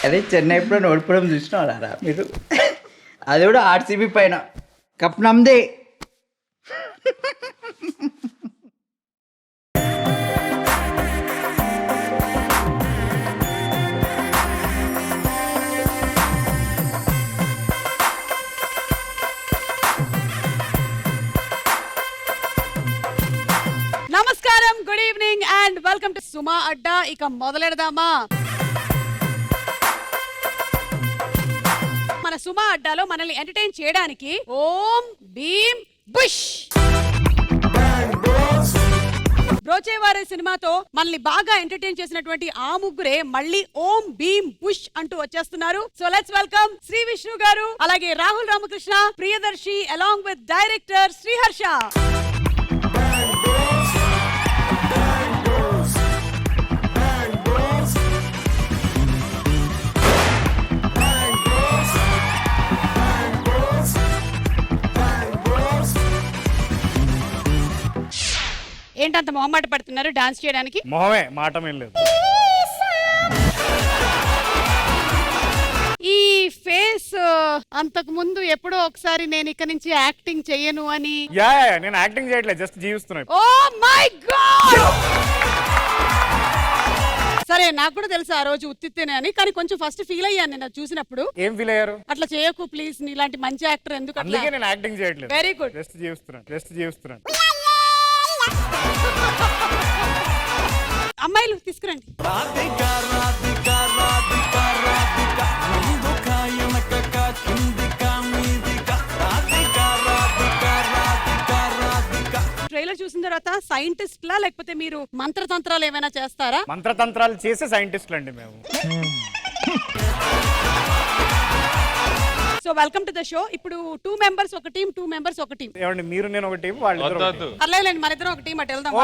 అదే చెన్నై ఎప్పుడో ఓడిపోవడం చూసినారా మీరు? అది కూడా ఆర్సీబీ పైన. కప్ నమ్దే. నమస్కారం, good evening and welcome to Suma Adda. ఇక మొదలెడదామా? మన సుమా అడ్డాలో మనల్ని ఎంటర్టైన్ చేయడానికి ఓం భీమ్ బుష్ బ్రోచేవారే సినిమాతో మనల్ని బాగా ఎంటర్టైన్ చేసినటువంటి ఆ ముగ్గురే మళ్ళీ ఓం భీమ్ బుష్ అంటూ వచ్చేస్తున్నారు. So let's welcome Shri Vishnu గారు, అలాగే Rahul Ramakrishna, Priyadarshi along with director Sriharsha. ఏంటంత మొహమాట పడుతున్నారు డాన్స్ చేయడానికి? మొహమే, మాటమేం లేదు. ఈ ఫేస్ అంతకు ముందు ఎప్పుడో ఒకసారి నేను ఇక నుంచి యాక్టింగ్ చెయ్యను అని. యా నేను యాక్టింగ్ చేయట్లేదు, జస్ట్ జీవిస్తున్నా. Oh my God! సరే, నాకు కూడా తెలుసు ఆ రోజు ఉత్తిత్తేనే అని, కానీ కొంచెం ఫస్ట్ ఫీల్ అయ్యాను నేను చూసినప్పుడు. ఏం ఫీల్ అయ్యారు? అట్లా చేయకు ప్లీజ్, నీలాంటి మంచి యాక్టర్ ఎందుకు అట్లా? అందుకే నేను యాక్టింగ్ చేయట్లేదు. వెరీ గుడ్, జస్ట్ జీవిస్తున్నా. అమ్మాయిలు తీసుకురండి. ట్రైలర్ చూసిన తర్వాత సైంటిస్ట్లా లేకపోతే మీరు మంత్రతంత్రాలు ఏమైనా చేస్తారా? మంత్రతంత్రాలు చేసే సైంటిస్టులు అండి మేము. So welcome to the show. ఇప్పుడు 2 members ఒక టీం, 2 members ఒక టీం. ఏమండి, మీరు నేను ఒక టీం, వాళ్ళు పర్లేదులేండి, మన ఇద్దరం ఒక టీం. అటు వెళ్దాం.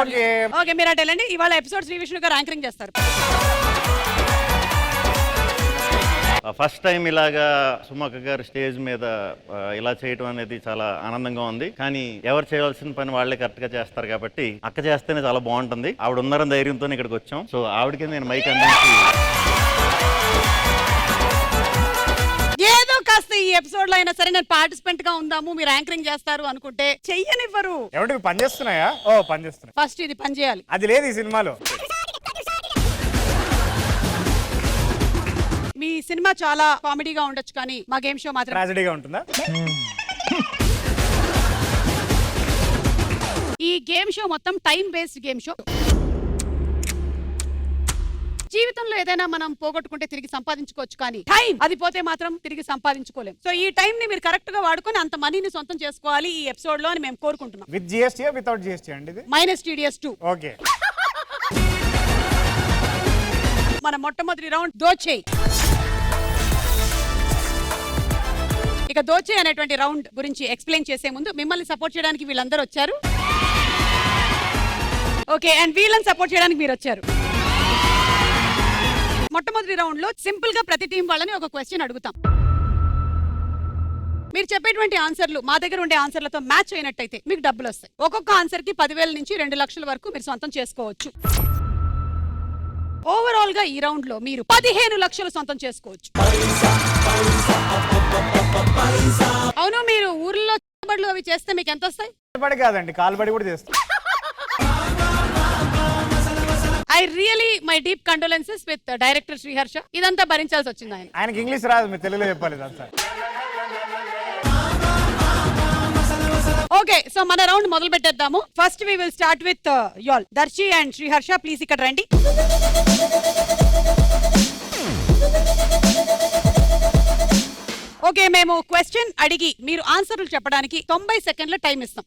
ఓకే, మీరు అటు వెళ్ళండి. ఇవాళ ఎపిసోడ్ శ్రీ విష్ణు గారు యాంకరింగ్ చేస్తారు. ఫస్ట్ టైం ఇలాగా సుమక్క గారు స్టేజ్ మీద ఇలా చేయటం అనేది చాలా ఆనందంగా ఉంది. కానీ ఎవరు చేయవలసిన పని వాళ్ళే కరెక్ట్ గా చేస్తారు కాబట్టి అక్క చేస్తేనే చాలా బాగుంటుంది. ఆవిడ ఉన్నారని ధైర్యంతో ఇక్కడికి వచ్చాం. సో ఆవిడకి నేను మైక్ అందించి ఏదో కాస్త ఈ ఎపిసోడ్ లో అయినా సరే నేను పార్టిసిపెంట్ గా ఉందాము, మీరు యాంకరింగ్ చేస్తారు అనుకుంటే చెయ్యనివ్వరు. ఏమంటే పని చేస్తున్నాయా? ఓ పని చేస్తున్నా. ఫస్ట్ ఇది పని చేయాలి. అది లేదు ఈ సినిమాలో. మీ సినిమా చాలా కామెడీగా ఉండొచ్చు, కానీ మా గేమ్ షో మాత్రం ట్రాజెడీగా ఉంటుందా? ఈ గేమ్ షో మొత్తం టైం బేస్డ్ గేమ్ షో. జీవితంలో ఏదైనా మనం పోగొట్టుకుంటే తిరిగి సంపాదించుకోవచ్చు, కానీ టైం అది పోతే మాత్రం తిరిగి సంపాదించుకోలేం. సో ఈ టైం ని మీరు కరెక్ట్ గా వాడుకొని అంత మనీని సొంతం చేసుకోవాలి ఈ ఎపిసోడ్ లో అని మేము కోరుకుంటున్నాం. విత్ జిఎస్టీ వితౌట్ జిఎస్టీ అండి ఇది? -TDS2. ఓకే. మన మొట్టమొదటి రౌండ్ దోచేయ్. ఇక దోచేయ్ అనేటువంటి రౌండ్ గురించి ఎక్స్ప్లెయిన్ చేసే ముందు మిమ్మల్ని సపోర్ట్ చేయడానికి వీళ్ళందరూ వచ్చారు. ఓకే, అండ్ వీళ్ళని సపోర్ట్ చేయడానికి మీరు వచ్చారు. మొట్టమొదటి రౌండ్ లో సింపుల్ గా ప్రతి టీం వాళ్ళని ఒక క్వశ్చన్ అడుగుతాం. మీరు చెప్పేటువంటి ఆన్సర్లు మా దగ్గర ఉండే ఆన్సర్లతో మ్యాచ్ అయినట్టయితే మీకు డబ్బులు వస్తాయి. ఒక్కొక్క ఆన్సర్ కి 10,000 నుంచి 2 లక్షల వరకు మీరు సొంతం చేసుకోవచ్చు. ఓవరాల్ గా ఈ రౌండ్ లో మీరు 15 లక్షలు సొంతం చేసుకోవచ్చు. అవును, మీరు ఊర్లో బడులు అవి చేస్తే మీకు ఎంత వస్తాయి? బడి కాదండి, కాలుబడి కూడా చేస్తాం. I really my deep condolences with director Sriharsha. ఇదంతా భరించాల్సి వచ్చింది ఆయన. ఆయనకి ఇంగ్లీష్ రాదు, మీరు తెలుగులో చెప్పాలి ఇదంతా. ఓకే, సో మన రౌండ్ మొదలు పెట్టేద్దాము. First we will start with యాల్ దర్శి అండ్ శ్రీహర్ష. ప్లీజ్ ఇక్కడ రండి. ఓకే, మేము క్వశ్చన్ అడిగి మీరు ఆన్సర్లు చెప్పడానికి 90 సెకండ్ల టైం ఇస్తాం.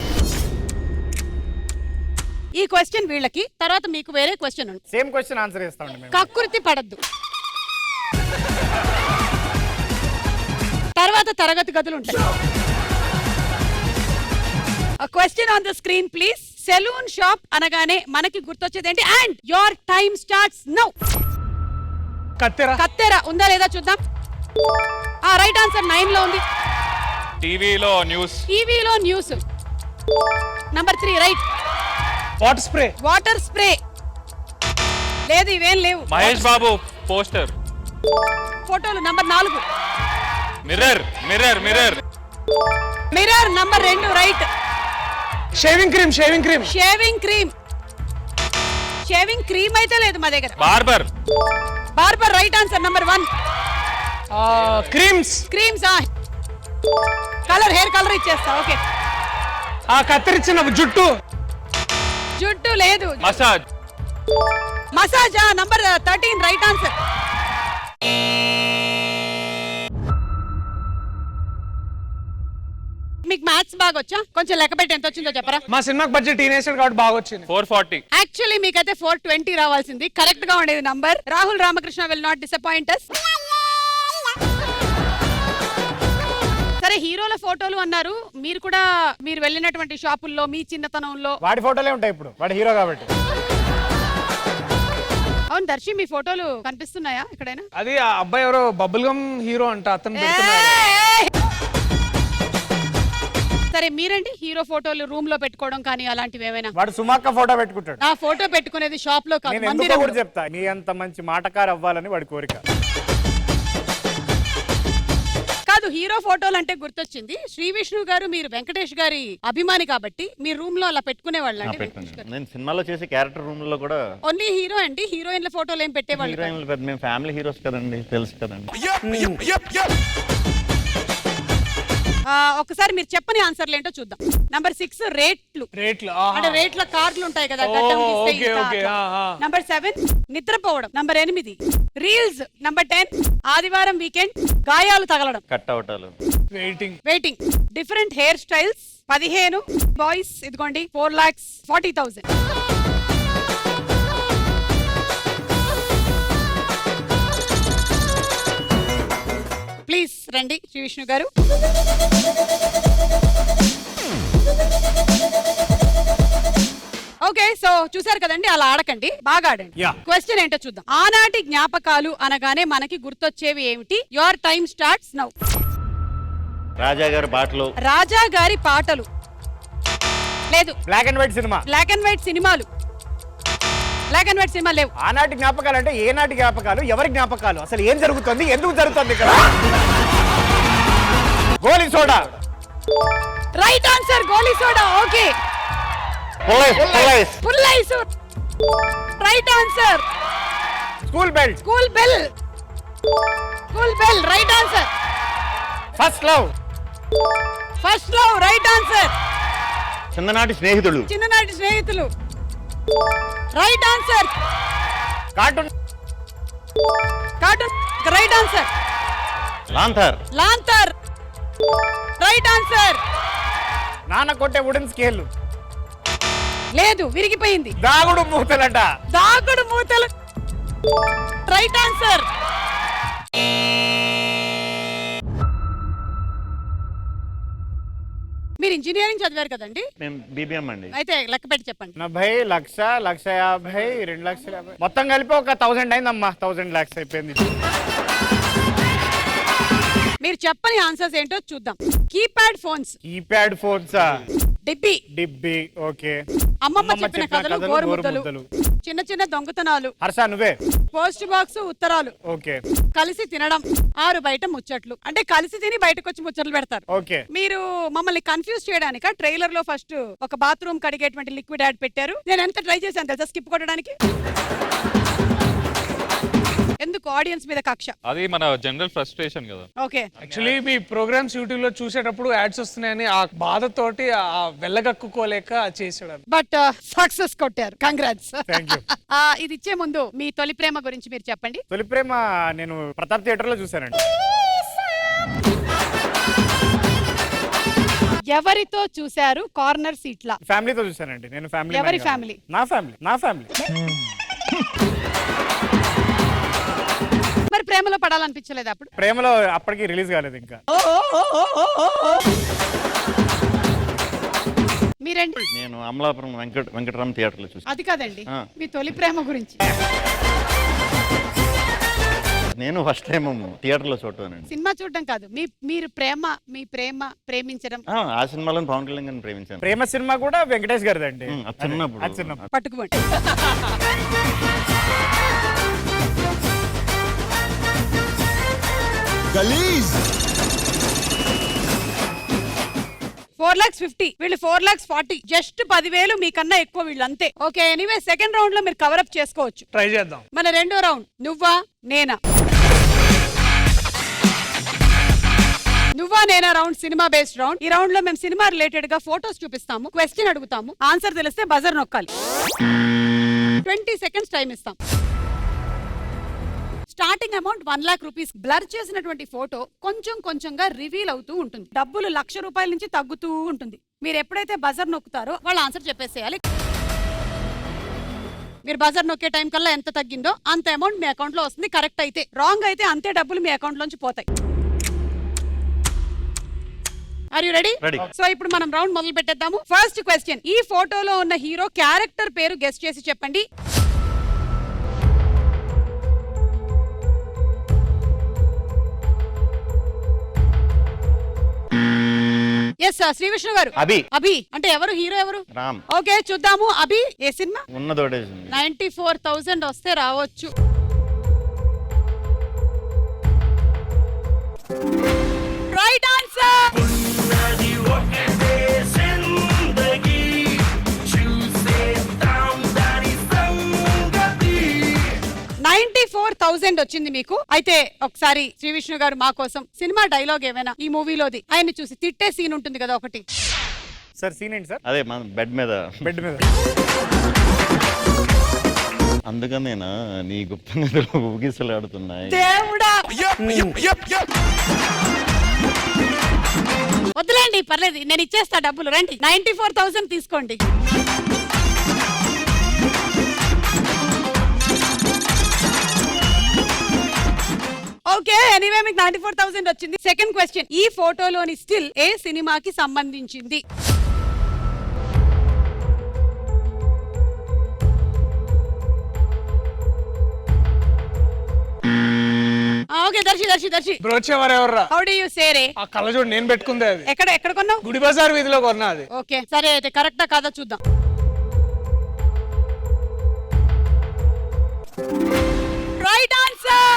ఈ క్వశ్చన్ వీళ్ళకి, తర్వాత మీకు వేరే క్వశ్చన్ ఉంది. సేమ్ క్వశ్చన్ ఆన్సర్ చేస్తామండి మేము. కక్కుర్తి పడద్దు. తర్వాత తరగతి గదులు ఉంటాయి. Question on the screen please. Salon shop అనగానే మనకి గుర్తొచ్చేది ఏంటి? And your time starts now. కత్తెర ఉందా లేదా చూద్దాం. రైట్ ఆన్సర్ 9 లో ఉంది. టీవీలో news. Number 3 right. Water spray లేదు, ఇవేం లేవు. మహేష్ బాబు పోస్టర్. ఫోటోలు number 4. Mirror mirror mirror mirror number 2 right. Shaving cream shaving cream shaving cream. Shaving cream అయితే లేదు మా దగ్గర. Barber barber right answer number 1. Creams creams. Colour hair colour ఇచ్చేస్తా. Okay. కత్తిరించిన జుట్టు జుట్టు లేదు. Massage massage number 13 right answer. మీకు మ్యాథ్స్ బాగా వచ్చా? కొంచెం లెక్క పెట్టి ఎంత వచ్చిందో చెప్పరా? మా సినిమాకి బడ్జెట్ టీనేజర్ కాబట్టి బాగా వచ్చింది. 440 యాక్చువల్లీ మీకైతే 420 రావాల్సింది. కరెక్ట్ గా ఉండేది number. Rahul Ramakrishna will not disappoint us. సరే, హీరోల ఫోటోలు అన్నారు. మీరు కూడా మీరు వెళ్ళినటువంటి షాపుల్లో మీ చిన్నతనంలో వాడి ఫోటోలే ఉంటాయి ఇప్పుడు, వాడు హీరో కాబట్టి. అవును దర్శి, మీ ఫోటోలు కనిపిస్తున్నాయా ఎక్కడైనా? అది ఆ అబ్బాయి ఎవరో బబుల్ గమ్ హీరో అంట, అతను పెడుతున్నాడు. ఏయ్! సరే మీరండి, హీరో ఫోటోలు రూమ్ లో పెట్టుకోవడం కానీ అలాంటివి ఏమైనా? వాడు సుమాక్క ఫోటో పెట్టుకుంటాడు. ఆ ఫోటో పెట్టుకునేది షాప్ లో కాదు, నేను ఎందుకో మందిరంలో. కూడా చెప్తా, నీ అంత మంచి మాటకారు అవ్వాలని వాడి కోరిక. కాదు, హీరో ఫోటోలు అంటే గుర్తొచ్చింది. శ్రీ విష్ణు గారు, మీరు వెంకటేష్ గారి అభిమాని కాబట్టి మీ రూమ్ లో అలా పెట్టుకునే వాళ్ళు అండి? పెట్టండి. నేను సినిమాలో చేసే క్యారెక్టర్ రూమ్ లో కూడా ఓన్లీ హీరో అండి, హీరోయిన్ల ఫోటోలు ఏం పెట్టేవాళ్ళు కాదు. హీరోయిన్లు పెద్ద, మేము ఫ్యామిలీ హీరోస్ కదండి, తెలుసు కదండి. ఒకసారి మీరు చెప్పని ఆన్సర్లు ఏంటో చూద్దాం. నంబర్ 6 రేట్లు. రేట్లు అంటే రేట్ల కార్డులు ఉంటాయి కదా, ఓ, గడ్డం గీస్తే ఓకే, ఇంత ఓకే, అట్లా. నంబర్ 7 నిద్రపోవడం. Number 8 reels. నంబర్ 10 ఆదివారం వీకెండ్ గాయాలు తగలడం. కట్ అవటాలు. Waiting. Waiting. Different hair styles. 15 boys. ఇదిగోండి 4,40,000. ప్లీజ్ రండి శ్రీ విష్ణు గారు. ఓకే, సో చూసారు కదండి, అలా ఆడకండి, బాగా ఆడండి. Yeah. క్వశ్చన్ ఏంటో చూద్దాం. ఆనాటి జ్ఞాపకాలు అనగానే మనకి గుర్తొచ్చేవి ఏమిటి? Your time starts now. రాజా గారి బాటలు. రాజా గారి పాటలు లేదు. బ్లాక్ అండ్ వైట్ సినిమా. బ్లాక్ అండ్ వైట్ సినిమాలు. బ్లాక్ అండ్ వైట్ సినిమాలు లేవు. ఆనాటి జ్ఞాపకాలు అంటే ఏనాటి జ్ఞాపకాలు, ఎవరి జ్ఞాపకాలు, అసలు ఏం జరుగుతుంది, ఎందుకు జరుగుతుంది ఇక్కడ? గోలీ సోడా. రైట్ ఆన్సర్ గోలీ soda. Okay. Full ice. Right answer. School bell. School bell. School bell right answer. First love. First love right answer. చిన్ననాటి స్నేహితులు. చిన్ననాటి స్నేహితులు right answer. Cartoon. Cartoon right answer. లాంథర్. లాంతర్ రైట్ ఆన్సర్. నాన్న కొట్టే wooden scale. లేదు, విరిగిపోయింది. దాగుడు మూతలట. దాగుడు మూతలు రైట్ ఆన్సర్. మీరు ఇంజనీరింగ్ చదివారు కదండి? మేము బీబీఎం అండి. అయితే లెక్క పెట్టి చెప్పండి. 90, 1,00,000, 1,50,000, 2,50,000 మొత్తం కలిపి ఒక 1000 అయిందమ్మా. 1000 lakhs అయిపోయింది. మీరు చెప్పని ఆన్సర్స్ ఏంటో చూద్దాం. Keypad phones. Keypad phones. డిబ్బి. డిబ్బి. ఓకే. అమ్మమ్మ చెప్పిన కథలు, గోరుముద్దలు. చిన్న చిన్న దొంగతనాలు. హర్ష నువ్వే. పోస్ట్ బాక్స్, ఉత్తరాలు. ఓకే. కలిసి తినడం. 6 బయట ముచ్చట్లు. అంటే కలిసి తిని బయటకు వచ్చి ముచ్చట్లు పెడతారు. ఓకే. మీరు మమ్మల్ని కన్ఫ్యూజ్ చేయడానిక ట్రైలర్ లో ఫస్ట్ ఒక బాత్రూమ్ కడిగేటువంటి లిక్విడ్ యాడ్ పెట్టారు. నేను ఎంత ట్రై చేశాను తెలుసా స్కిప్ కొట్టడానికి. ఎందుకు? ఆడియన్స్ మీద కక్ష. అది మన జనరల్ ఫ్రస్ట్రేషన్ కదా. ఓకే. యాక్చువల్లీ మీ ప్రోగ్రామ్స్ యూట్యూబ్ లో చూసేటప్పుడు యాడ్స్ వస్తున్నాయని ఆ బాధతోటి ఆ వెళ్ళగక్కుకోలేక చేసాడు. బట్ సక్సెస్ కొట్టారు. కంగ్రాట్స్. Thank you. ఇది ఇచ్చే ముందు మీ తొలి ప్రేమ గురించి మీరు చెప్పండి. తొలి ప్రేమ నేను ప్రతాప్ థియేటర్ లో చూసానండి. ఎవరితో చూశారు? కార్నర్ సీట్ల. ఫ్యామిలీతో చూసానండి. నేను ఫ్యామిలీ. ఎవరి ఫ్యామిలీ? నా ఫ్యామిలీ. నా ఫ్యామిలీ. మరి ప్రేమలో పడాలనిపించలేదు అప్పుడు? ప్రేమలో అప్పటికి రిలీజ్ కాలేదు ఇంకా. మీరండి? నేను అమలాపురం వెంకటరామ థియేటర్ లో చూసాను. అది కాదండి, ఆ. మీ తొలి ప్రేమ గురించి. నేను ఫస్ట్ టైం థియేటర్ లో చూడటానండి. సినిమా చూడడం కాదు, మీరు మీ ప్రేమ ప్రేమించడం. ఆ సినిమాలో పవన్ కళ్యాణ్ గారిని ప్రేమించాను. ప్రేమ సినిమా కూడా వెంకటేష్ గారిదండి. అది చిన్నప్పుడు. అది చిన్నప్పుడు. పట్టుకోండి. గలీజ్ 4,50,000 వీళ్ళు 4,40,000 జస్ట్ 10,000 మీకన్నా ఎక్కువ వీళ్ళు అంతే. ఓకే ఎనీవే సెకండ్ రౌండ్ లో మీరు కవర్ అప్ చేసుకోవచ్చు. ట్రై చేద్దాం. మన రెండో రౌండ్ నువ్వా నేనా. నువ్వా నేనా రౌండ్ సినిమా బేస్డ్ రౌండ్. ఈ రౌండ్ లో మేము సినిమా రిలేటెడ్ గా ఫోటోస్ చూపిస్తాము, క్వశ్చన్ అడుగుతాము, ఆన్సర్ తెలిస్తే బజర్ నొక్కాలి. 20 సెకండ్స్ టైం ఇస్తాం. Starting amount 1 lakh rupees. Blur చేసినటువంటి ఫోటో కొంచెం కొంచెంగా రివీల్ అవుతూ ఉంటుంది. డబ్బులు ₹1,00,000 నుంచి తగ్గుతూ ఉంటుంది. మీరు ఎప్పుడైతే బజర్ నొక్కుతారో వాళ్ళు ఆన్సర్ చెప్పేసేయాలి. మీరు బజర్ నొక్కే టైం కల్లా ఎంత తగ్గిందో అంత అమౌంట్ మీ అకౌంట్ లో వస్తుంది. కరెక్ట్ అయితే, రాంగ్ అయితే అంతే డబ్బులు మీ అకౌంట్ లోంచి పోతాయి. Are you ready? సో ఇప్పుడు మనం రౌండ్ మొదలు పెట్టేద్దాము. ఫస్ట్ క్వశ్చన్, ఈ ఫోటోలో ఉన్న హీరో క్యారెక్టర్ పేరు గెస్ చేసి చెప్పండి. ఎస్ శ్రీ విష్ణు గారు. అభి అంటే ఎవరు హీరో ఎవరు? రామ్. ఓకే చూద్దాము. అభి ఏ సినిమా? ఉన్నదోడే. 94,000 వస్తే రావచ్చు. Right answer. 94,000 వచ్చింది మీకు. అయితే ఒకసారి శ్రీ విష్ణు గారు మా కోసం సినిమా డైలాగ్ ఏమైనా ఈ మూవీలోది ఆయన చూసి తిట్టే సీన్ ఉంటుంది కదా ఒకటి. సార్ సీన్ ఏంటి సార్? అదే మన బెడ్ మీద అందుకనేనా నీ గుప్త నిధులు ఊగిసలాడుతున్నాయి. దేవుడా వద్దులేండి పర్లేదు, నేను ఇచ్చేస్తా డబ్బులు. రండి 94,000 తీసుకోండి. ఓకే ఎనీవే మీకు 94,000 వచ్చింది. సెకండ్ క్వశ్చన్, ఈ ఫోటోలోని స్టిల్ ఏ సినిమాకి సంబంధించింది? ఓకే దర్శి బ్రోచేవారు ఎవర్రా? హౌ డు యు సే రే? ఆ కళ్ళజోడు నేను పెట్టుకుందే. అది ఎక్కడ కొన్నావు? గుడి బజార్ వీధిలో కొన్నా అది. ఓకే సరే అయితే కరెక్టా కాదా చూద్దాం. Right answer.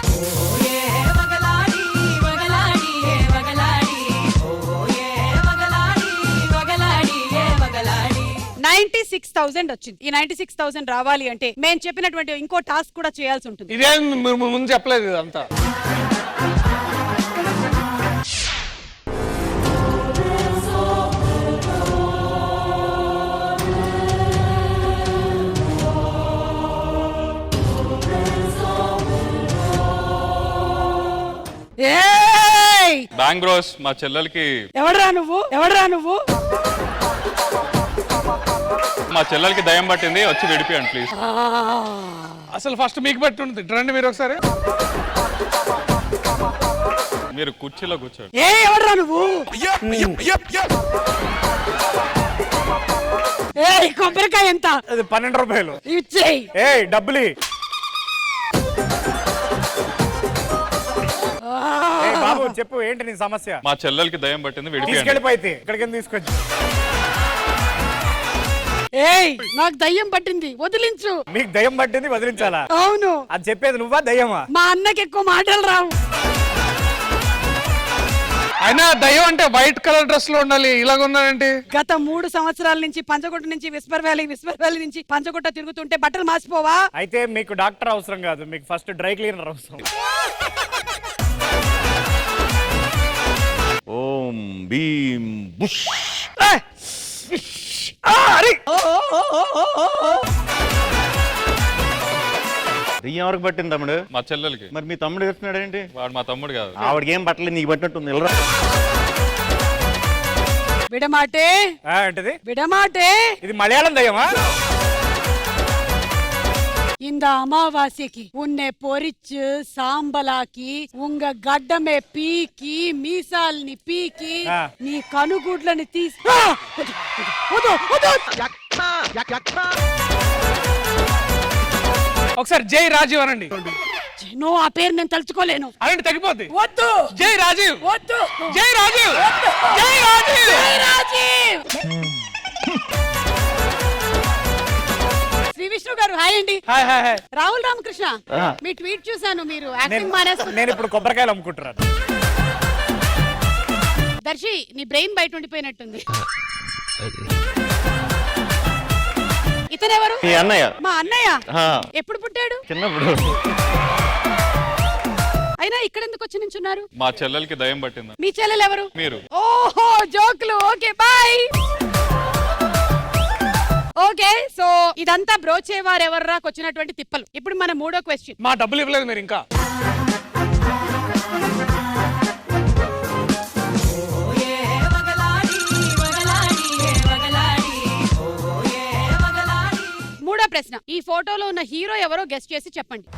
96,000 వచ్చింది. ఈ 96,000 రావాలి అంటే మేము చెప్పినటువంటి ఇంకో టాస్క్ కూడా చేయాల్సి ఉంటుంది. ఇదే ముందు చెప్పలేదు ఇదంతా. బ్యాంక్ బ్రోస్ మా చెల్లెలకి. ఎవడరా నువ్వు? మా చెల్లెలకి దయ్యం పట్టింది, వచ్చి విడిపియండి ప్లీజ్. అసలు ఫస్ట్ మీకు బట్టి ఉంటుంది. రండి మీరు ఒకసారి. మీరు కుర్చీలో కూర్చోండి. ఎవడరా నువ్వు? కొబ్బరికాయ ఎంత? అది 12 రూపాయలు. ఇచ్చేయి. డబ్బులు బాబు చెప్పు, ఏంటి నీ సమస్య? మా చెల్లెలకి దయ్యం పట్టింది, విడిపియండి. తీసుకెళ్ళిపోతే ఇక్కడికి తీసుకొచ్చి. నాకు దయ్యం పట్టింది, వదిలించు. మీకు దయ్యం పట్టింది, వదిలించాలా? అవును. అది చెప్పేది నువ్వా దయ్యమా? మా అన్నకి ఎక్కువ మాటలు రావు. అయినా దయ్యం అంటే వైట్ కలర్ డ్రెస్ లో ఉండాలి, ఇలాగ ఉన్నారంటే. గత 3 సంవత్సరాల నుంచి పంచకొట్ట నుంచి విస్పర్ వ్యాలీ నుంచి పంచకొట్ట తిరుగుతుంటే బట్టలు మాసిపోవా? అయితే మీకు డాక్టర్ అవసరం కాదు, మీకు ఫస్ట్ డ్రై క్లీనర్ అవసరం. ఓం భీం బుష్. దెయ్యం ఎవరికి పట్టింది తమ్ముడు? మా చెల్లెలకి. మరి మీ తమ్ముడు చెప్తున్నాడు ఏంటి? వాడు మా తమ్ముడు కాదు. ఆవిడకి ఏం పట్టలేదు, నీకు పట్టినట్టుంది. విడమాటే ఏంటిది? విడమాటే. ఇది మలయాళం దయ్యమా? இந்த அமாவாசைக்கு உன்னை பொறிச்சு சாம்பலாக்கி உங்க గడ్డమే పీకి మీసాల్ని పీకి నీ కనుగుడ్లని తీసి ఒకసారి జై రాజీవ్ అనండి. నువ్వు ఆ పేరు నేను తలుచుకోలేను. అలాంటి తగ్గిపోద్ది. వద్దు. జై రాజీవ్. వద్దు. జై రాజీవ్. జై రాజీవ్. జై రాజీవ్. శ్రీ విష్ణు గారు హాయ్ అండి. హాయ్. రాహుల్ రామకృష్ణ మీ ట్వీట్ చూసాను, మీరు యాక్టింగ్ నేను ఇప్పుడు కొబ్బరికాయలు అమ్ముకుంటున్నాను. దర్శి నీ బ్రెయిన్ బయట ఉండిపోయినట్టుంది. ఇతనెవరు? మీ అన్నయ్య. మా అన్నయ్య. ఆ, ఎప్పుడు పుట్టాడు? చిన్నప్పుడు. అయినా ఇక్కడ ఎందుకు వచ్చి నించున్నారు? మా చెల్లెలకి దయ్యం పట్టింది. మీ చెల్లెలు ఎవరు? మీరు. ఓహో జోకులు. Okay bye. ఓకే సో ఇదంతా బ్రోచేవారు ఎవర్రాకు వచ్చినటువంటి తిప్పలు. ఇప్పుడు మన మూడో క్వశ్చన్. మా డబ్బులు ఇవ్వలేదు మీరు ఇంకా. మూడో ప్రశ్న. ఈ ఫోటోలో ఉన్న హీరో ఎవరో గెస్ట్ చేసి చెప్పండి.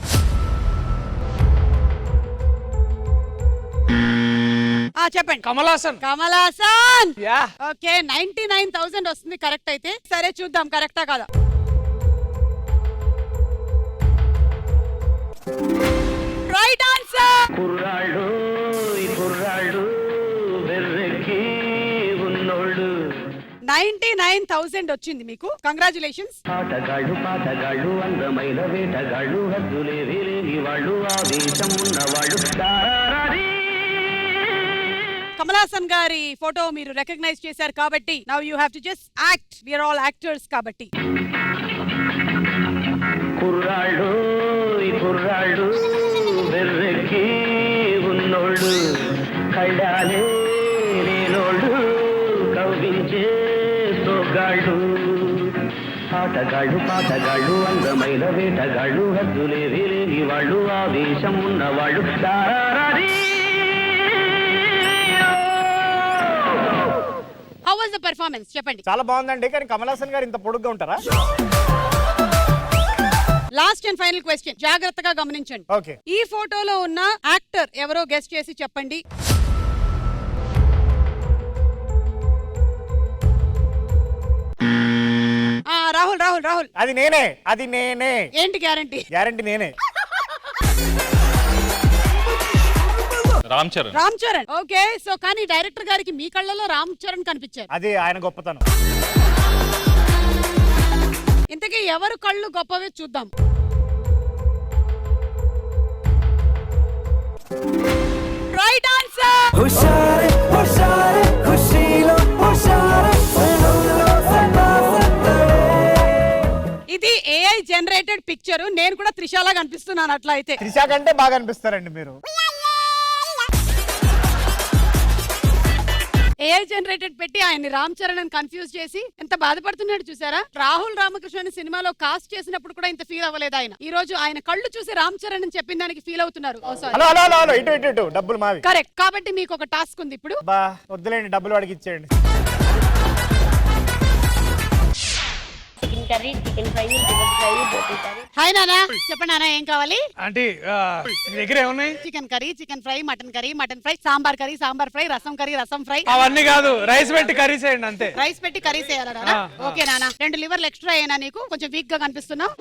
చెప్పండి. కమల్ హాసన్. కమల్ హాసన్. యా. ఓకే 99,000 వస్తుంది కరెక్ట్ అయితే. సరే చూద్దాం కరెక్టా కదా. Right answer. 99,000 వచ్చింది మీకు. కంగ్రాచులేషన్స్. ఆటగాళ్ళు పాటగాళ్ళు అందమైన వేటగాళ్ళు హద్దులేవి లేని వాళ్ళు ఆవేశం ఉన్నవాళ్ళు. కమల్ హాసన్ గారి ఫోటో మీరు రికగ్నైజ్ చేశారు కాబట్టి now you have to just act. We are all actors కాబట్టి. కుర్రాళ్ళు ఈ కుర్రాళ్ళు వెర్రెక్కి ఉన్నోళ్ళు కళ్ళాలే లేనోళ్ళు కవ్వించే సోగాళ్ళు. ఆటగాళ్ళు పాటగాళ్ళు అందమైన వేటగాళ్ళు హద్దులేవి లేని వాళ్ళు ఆవేశం ఉన్నవాళ్ళు. హౌ వాస్ ద పెర్ఫార్మెన్స్ చెప్పండి. చాలా బాగుందండి, కానీ కమల్ హాసన్ గారు ఇంత పొడుగ్గా ఉంటారా? లాస్ట్ అండ్ ఫైనల్ క్వశ్చన్, జాగ్రత్తగా గమనించండి. ఓకే. ఈ ఫోటోలో ఉన్న యాక్టర్ ఎవరో గెస్ట్ చేసి చెప్పండి. రాహుల్ రాహుల్ రాహుల్. అది నేనే, అది నేనే. ఏంటి గ్యారంటీ? గ్యారంటీ నేనే. రామ్ చరణ్. రామ్ చరణ్. ఓకే సో కానీ డైరెక్టర్ గారికి మీ కళ్ళలో రామ్ చరణ్ కనిపించారు. అది ఆయన గొప్పతనం. ఇంతకీ ఎవరు కళ్ళు గొప్పవే చూద్దాం. Right answer. ఇది ఏఐ జనరేటెడ్ పిక్చర్. నేను కూడా త్రిషాలా కనిపిస్తున్నాను అట్లా అయితే. త్రిషా కంటే బాగా అనిపిస్తారండి మీరు. ఏఐ జనరేటెడ్ పెట్టి ఆయన్ని రామ్ చరణ్ అని కన్ఫ్యూజ్ చేసి ఎంత బాధపడుతున్నాడు చూసారా. రాహుల్ రామకృష్ణ సినిమాలో కాస్ట్ చేసినప్పుడు కూడా ఇంత ఫీల్ అవ్వలేదు ఆయన. ఈ రోజు ఆయన కళ్ళు చూసి రామ్ చరణ్ అని చెప్పిన దానికి ఫీల్ అవుతున్నారు. హలో హలో హలో ఇటు ఇటు ఇటు డబ్బులు మావి. కరెక్ట్. కాబట్టి మీకు ఒక టాస్క్ ఉంది ఇప్పుడు. బా వద్దులేండి, డబ్బులు వాడికి ఇచ్చేయండి. Chicken curry, chicken fry, chicken fry, బోటి కర్రీ. హాయ్ నానా, చెప్పండి నానా ఏం కావాలి? ఆంటీ మీ దగ్గర ఏమున్నాయి? Chicken curry, chicken fry, mutton curry, mutton fry, sambar curry, sambar fry, రసం కర్రీ, రసం ఫ్రై. అవన్నీ కాదు, రైస్ పెట్టి కర్రీ చేయండి అంతే. రైస్ పెట్టి కర్రీ చేయాలా? ఓకే నానా. 2 లివర్లు ఎక్స్ట్రా అయినా నీకు కొంచెం వీక్ గా కనిపిస్తున్నావు.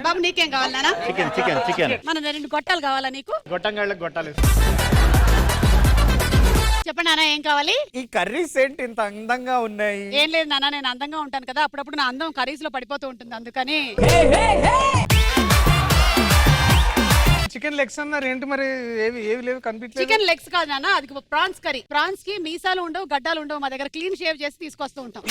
బాబు నీకేం కావాలి నానా? Chicken chicken chicken. మన 2 గొట్టాలు కావాలా నీకు? గొట్టంగాళ్ళకి గొట్టాలి. చెప్పండి నాన్న ఏం కావాలి? ఈ కర్రీస్ ఏంటి ఇంత అందంగా ఉన్నాయి? ఏం లేదు నాన్న, నేను అందంగా ఉంటాను కదా, అప్పుడప్పుడు నా అందం కర్రీస్ లో పడిపోతూ ఉంటుంది, అందుకని. చికెన్ లెగ్స్ అన్నారు ఏంటి మరి? ఏవి లేవు కనిపించలేదు. చికెన్ లెగ్స్ కాదు నాన్న, అది ప్రాన్స్ కర్రీ. ప్రాన్స్ కి మీసాలు ఉండవు, గడ్డాలు ఉండవు, మా దగ్గర క్లీన్ షేవ్ చేసి తీసుకొస్తూ ఉంటాం.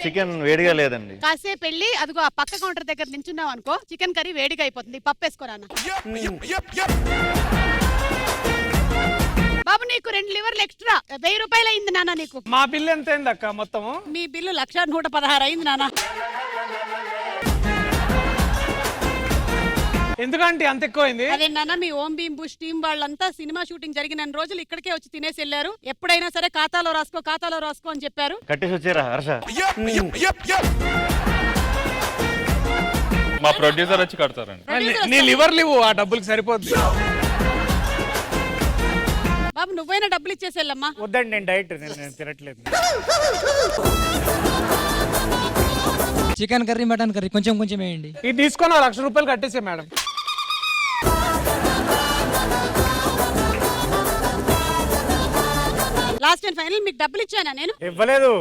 చికెన్ వేడిగా లేదండి. కాసేపు వెళ్ళి అదిగో ఆ పక్క కౌంటర్ దగ్గర నించున్నావు అనుకో, చికెన్ కర్రీ వేడిగా అయిపోతుంది. పప్పు వేసుకోరా అన్న. బాబు నీకు 2 లివర్లు ఎక్స్ట్రా 1000 రూపాయలు అయింది నాన్న నీకు. మా బిల్లు ఎంత అయింది అక్క మొత్తం? మీ బిల్లు 1,116 అయింది నాన్న. ఎందుకంటే అంత ఎక్కువ అయింది? అదే నాన్న, మీ ఓం భీమ్ బుష్ టీం వాళ్ళంతా సినిమా షూటింగ్ జరిగిన రోజులు ఇక్కడికే వచ్చి తినేసి వెళ్ళారు. ఎప్పుడైనా సరే ఖాతాలో రాసుకో అని చెప్పారు. కట్టేసి వచ్చారా హర్ష? మా ప్రొడ్యూసర్ వచ్చి కడతారండి. నీ లివర్ లివు, ఆ డబ్బులకి సరిపోద్ది. బాబు నువ్వైనా డబ్బులు ఇచ్చేసి వెళ్ళమ్మా. వద్దండి, నేను డైట్, నేను తినట్లేదు. చికెన్ కర్రీ, మటన్ కర్రీ కొంచెం కొంచెం వేయండి. ఇది తీసుకొని 1,00,000 రూపాయలు కట్టేసే మేడం. లాస్ట్ అండ్ ఫైనల్ మీకు డబ్బులు ఇచ్చానా నేను? ఇవ్వలేదు.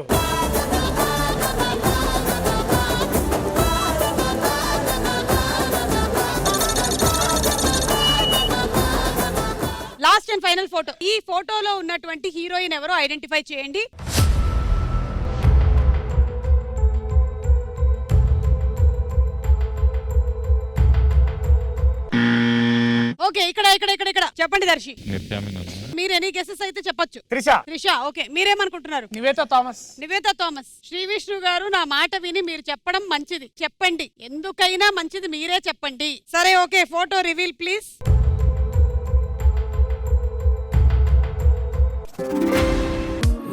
Final photo. ఈ ఫోటోలో ఉన్నటువంటి హీరోయిన్ ఎవరో ఐడెంటిఫై చేయండి. ఓకే, ఇక్కడ ఇక్కడ ఇక్కడ ఇక్కడ చెప్పండి దర్శి. మీరు ఎనీ గెసెస్ అయితే చెప్పొచ్చు. త్రిష. ఓకే, మీరేమనుకుంటున్నారు? నివేతా థామస్. నివేతా థామస్. శ్రీ విష్ణు గారు నా మాట విని మీరు చెప్పడం మంచిది. చెప్పండి, ఎందుకైనా మంచిది మీరే చెప్పండి. సరే, ఓకే, ఫోటో రివీల్ ప్లీజ్.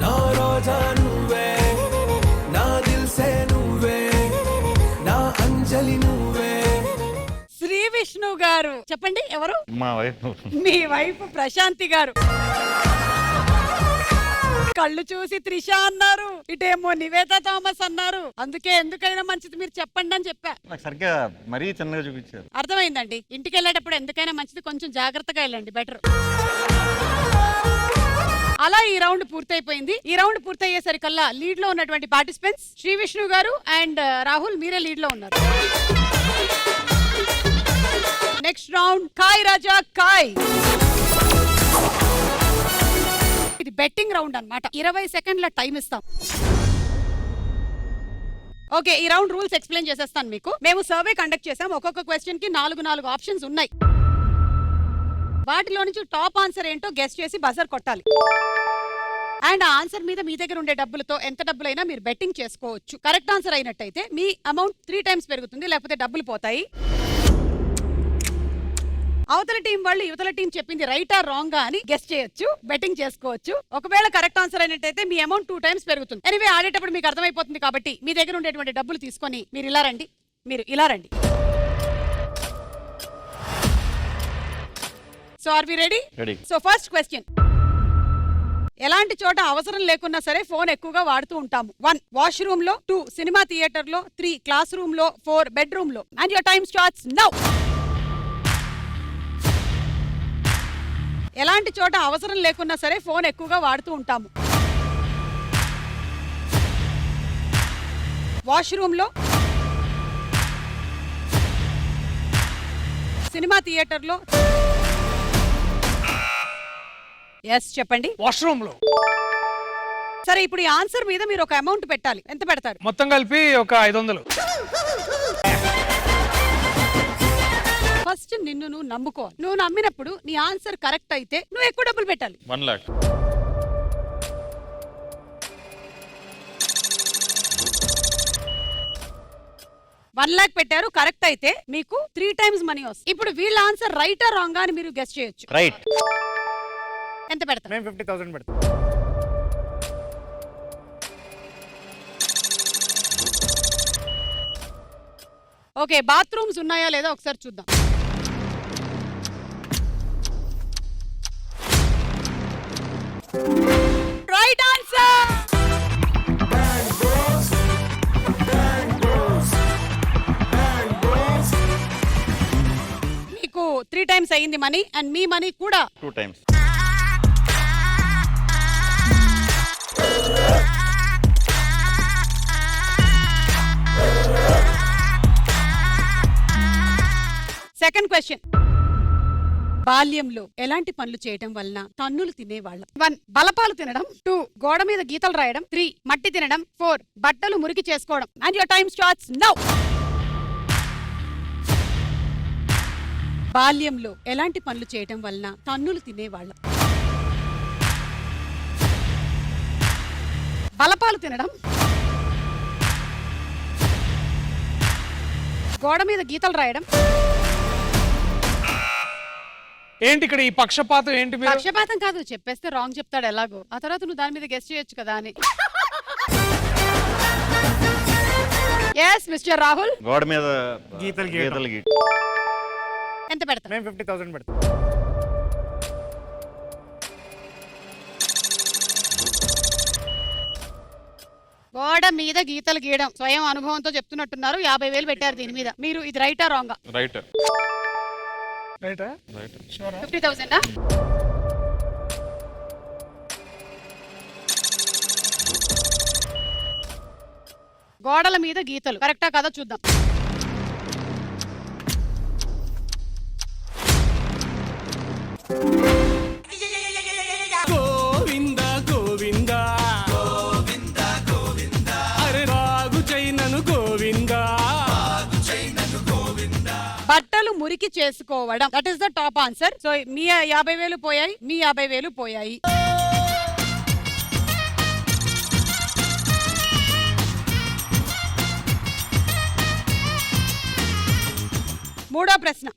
నా రోజా నువ్వే, నా దిల్ సే నువ్వే, నా అంజలి నువ్వే. శ్రీ విష్ణు గారు చెప్పండి, ఎవరు? మా వైఫ్. మీ వైఫ్ ప్రశాంతి గారు. కళ్ళు చూసి త్రిష అన్నారు, ఇటేమో నివేతా థామస్ అన్నారు. అందుకే ఎందుకైనా మంచిది మీరు చెప్పండి అని చెప్పా. నాకు సరిగ్గా మరీ చిన్నగా చూపించారు. అర్థమైందండి. ఇంటికి వెళ్ళేటప్పుడు ఎందుకైనా మంచిది కొంచెం జాగ్రత్తగా వెళ్ళండి, బెటర్. అలా ఈ రౌండ్ పూర్తయిపోయింది. ఈ రౌండ్ పూర్తయ్యేసరికల్లా లీడ్ లో ఉన్నటువంటి పార్టిసిపెంట్స్ శ్రీ విష్ణు గారు అండ్ రాహుల్, మీరే లీడ్ లో ఉన్నారు. నెక్స్ట్ రౌండ్ కాయ్ రాజా కాయ్. ఇది బెట్టింగ్ రౌండ్ అన్నమాట. 20 సెకండ్ల టైం ఇస్తాం. ఓకే, ఈ రౌండ్ రూల్స్ ఎక్స్ప్లెయిన్ చేసేస్తాను మీకు. మేము సర్వే కండక్ట్ చేసాం. ఒక్కొక్క క్వశ్చన్ కి 4 ఆప్షన్స్ ఉన్నాయి. వాటిలో నుంచి టాప్ ఆన్సర్ ఏంటో గెస్ చేసి బజర్ కొట్టాలి. అండ్ ఆ ఆన్సర్ మీద మీ దగ్గర ఉండే డబ్బులతో ఎంత డబ్బులైనా మీరు బెట్టింగ్ చేసుకోవచ్చు. కరెక్ట్ ఆన్సర్ అయినట్టయితే మీ అమౌంట్ 3 టైమ్స్ పెరుగుతుంది, లేకపోతే డబ్బులు పోతాయి. అవతల టీం వాళ్ళు యువతల టీం చెప్పింది రైట్ ఆర్ రాంగ్ గా అని గెస్ చేయొచ్చు, బెట్టింగ్ చేసుకోవచ్చు. ఒకవేళ కరెక్ట్ ఆన్సర్ అయినట్టయితే మీ అమౌంట్ 2 టైమ్స్ పెరుగుతుంది. ఎనివే, ఆడేటప్పుడు మీకు అర్థమైపోతుంది కాబట్టి మీ దగ్గర ఉండేటువంటి డబ్బులు తీసుకొని మీరు ఇలా రండి, మీరు ఇలా రండి. So are we ready? So first question. ఎలాంటి చోట అవసరం లేకున్నా సరే ఫోన్ ఎక్కువగా వాడుతూ ఉంటాము? 1 వాష్రూమ్ లో, 2 సినిమా థియేటర్ లో, 3 క్లాస్ రూమ్ లో, 4 బెడ్రూమ్ లో. And your time starts now. ఎలాంటి చోట అవసరం లేకున్నా సరే ఫోన్ ఎక్కువగా వాడుతూ ఉంటాము? వాష్రూమ్ లో, సినిమా థియేటర్ లో. ఎస్ చెప్పండి. వాష్రూమ్ లో. సరే, ఇప్పుడు ఈ ఆన్సర్ మీద మీరు ఒక అమౌంట్ పెట్టాలి. ఎంత పెడతారు? మొత్తం కలిపి ఒక 500. ఫస్ట్ నిన్ను నువ్వు నమ్ముకోవాలి. నువ్వు నమ్మినప్పుడు నీ ఆన్సర్ కరెక్ట్ అయితే నువ్వు ఎక్కువ డబ్బులు పెట్టాలి. 1 lakh. $1 పెట్టారు, కరెక్ట్ అయితే మీకు 3 టైమ్స్ మనీ వస్తుంది. ఇప్పుడు వీళ్ళ ఆన్సర్ రైట్ ఆ రాంగ్ అని మీరు గెస్ చేయొచ్చు. రైట్. ఎంత పెడతారు? మేము 50,000 పెడతాం. ఓకే, బాత్రూమ్స్ ఉన్నాయా లేదా ఒకసారి చూద్దాం. Right answer. మీకు 3 టైమ్స్ అయింది మనీ, అండ్ మీ మనీ కూడా 2 టైమ్స్. Second question. బాల్యంలో ఎలాంటి పనులు చేయటం వలన తన్నులు తినేవాళ్ళం? 1 బలపాలు తినడం, 2 గోడ మీద గీతలు రాయడం, 3 మట్టి తినడం, 4 బట్టలు మురికి చేసుకోవడం. And your time starts now. బాల్యంలో ఎలాంటి పనులు చేయటం వలన తన్నులు తినేవాళ్ళం? బలపాలు తినడం, గోడ మీద గీతలు రాయడం. ఏంటి ఇక్కడ ఈ పక్షపాతం ఏంటి? మీరు పక్షపాతం కాదు, చెప్పేస్తే రాంగ్ చెప్తాడు ఎలాగో. ఆ తర్వాత నువ్వు దాని మీద గెస్ చేయొచ్చు కదా అని. Yes mister Rahul. గోడ మీద గీతలు గీతలు. ఎంత పెడతారు? మేము 50,000 పెడతాం. గోడ మీద గీతలు గీయడం స్వయం అనుభవంతో చెప్తున్నట్టున్నారు. 50,000 పెట్టారు దీని మీద. మీరు ఇది రైటా రాంగా? రైట్. రైటా? 50,000. గోడల మీద గీతలు కరెక్టా కదా చూద్దాం. మురికి చేసుకోవడం. That is the top answer. So మీ 50,000 పోయాయి, మీ 50,000 పోయాయి. మూడో ప్రశ్న,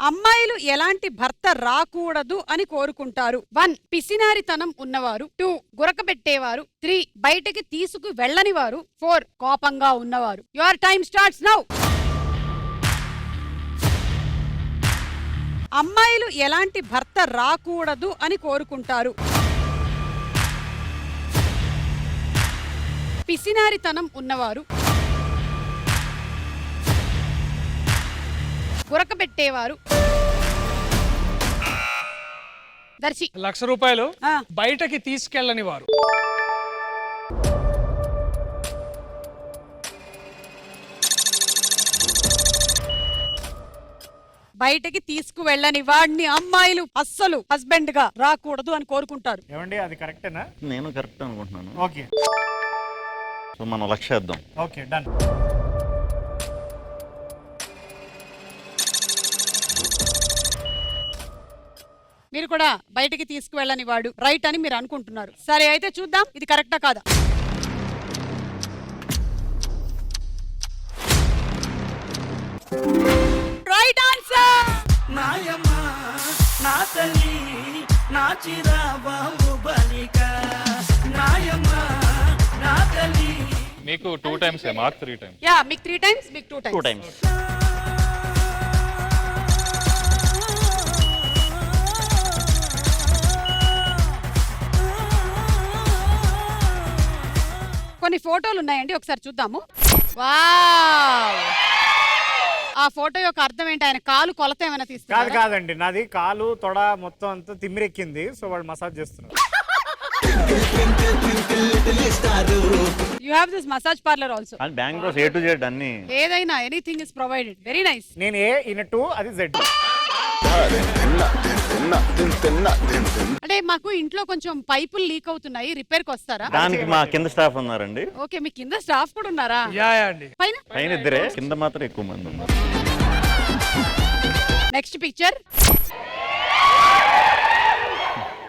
అమ్మాయిలు ఎలాంటి భర్త రాకూడదు అని కోరుకుంటారు? 1 పిసినారితనం ఉన్నవారు, 2 గురకబెట్టేవారు, 3 బయటకి తీసుకు వెళ్ళని వారు, 4 కోపంగా ఉన్నవారు. Your time starts now. అమ్మాయిలు ఎలాంటి భర్త రాకూడదు అని కోరుకుంటారు? పిసినారితనం ఉన్నవారు, గురకబెట్టేవారు, దర్శి ₹1,00,000 ఆ. బయటకి తీసుకెళ్ళని వారు. బయటకి తీసుకువెళ్ళని వాడిని అమ్మాయిలు అస్సలు హస్బెండ్ గా రాకూడదు అని కోరుకుంటారు. ఏమండి అది కరెక్టేనా? నేను కరెక్ట్ అనుకుంటున్నాను. ఓకే సో మనం లక్ష్యేద్దాం. Okay done. మీరు కూడా బయటికి తీసుకువెళ్ళని వాడు రైట్ అని మీరు అనుకుంటున్నారు. సరే అయితే చూద్దాం ఇది కరెక్టా కాదా. Right answer. నాయమ్మా నా తల్లి నా చిరాబాబు బలిక నాయమ్మా నా తల్లి. మీకు 2 times, మాకు 3 times. యా మీకు 3 times, మీకు 2 times. 2 times. కొన్ని ఫోటోలు ఉన్నాయండి, ఒకసారి చూద్దాము. వావ్, ఆ ఫోటో యొక్క అర్థం ఏంటి? ఆయన కాలు కొలత ఏమైనా తీసుకున్నారా? కాదండి, నాది కాలు తొడ మొత్తం అంతా తిమ్మిరెక్కింది. సో వాళ్ళు మసాజ్ చేస్తున్నారు. You have this massage parlour also. And Bengaluru A to Z అన్ని ఏదైనా anything is provided. Very nice. నేను ఏ ఇన్ 2 అది Z. అంటే మాకు ఇంట్లో కొంచెం పైపులు లీక్ అవుతున్నాయి, రిపేర్ కి వస్తారా? దానికి మా కింద స్టాఫ్ ఉన్నారండి. ఓకే, మీ కింద స్టాఫ్ కూడా ఉన్నారా? యా అండి. పైన పైన ఇద్దరే, కింద మాత్రం ఎక్కువ మంది ఉన్నారు. Next picture.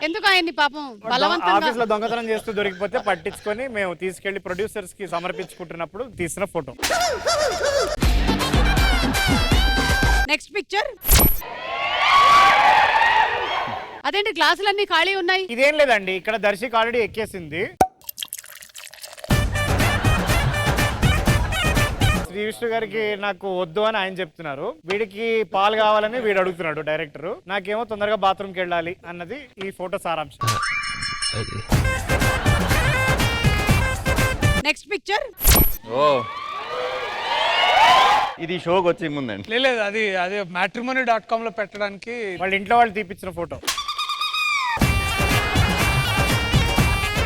ఎందుకు ఆయన్ని పాపం బలవంతంగా ఆఫీస్ లో దొంగతనం చేస్తూ దొరికిపోతే పట్టించుకొని మేము తీసుకెళ్లి ప్రొడ్యూసర్స్ కి సమర్పించుకుంటున్నప్పుడు తీసిన ఫోటో. Next picture. అదేంటి గ్లాసులన్నీ ఖాళీ ఉన్నాయి? ఇదేం లేదండి, ఇక్కడ దర్శికి ఆల్రెడీ ఎక్కేసింది. శ్రీ విష్ణు గారికి నాకు వద్దు అని ఆయన చెప్తున్నారు. వీడికి పాలు కావాలని వీడు అడుగుతున్నాడు డైరెక్టర్. నాకేమో తొందరగా బాత్రూమ్కి వెళ్ళాలి అన్నది ఈ ఫోటో సారాంశం. Next picture. ఓ ఇది షోకి వచ్చే ముందండి. లేదు అది అదే matrimony.com లో పెట్టడానికి వాళ్ళ ఇంట్లో వాళ్ళు తీపిచ్చిన photo.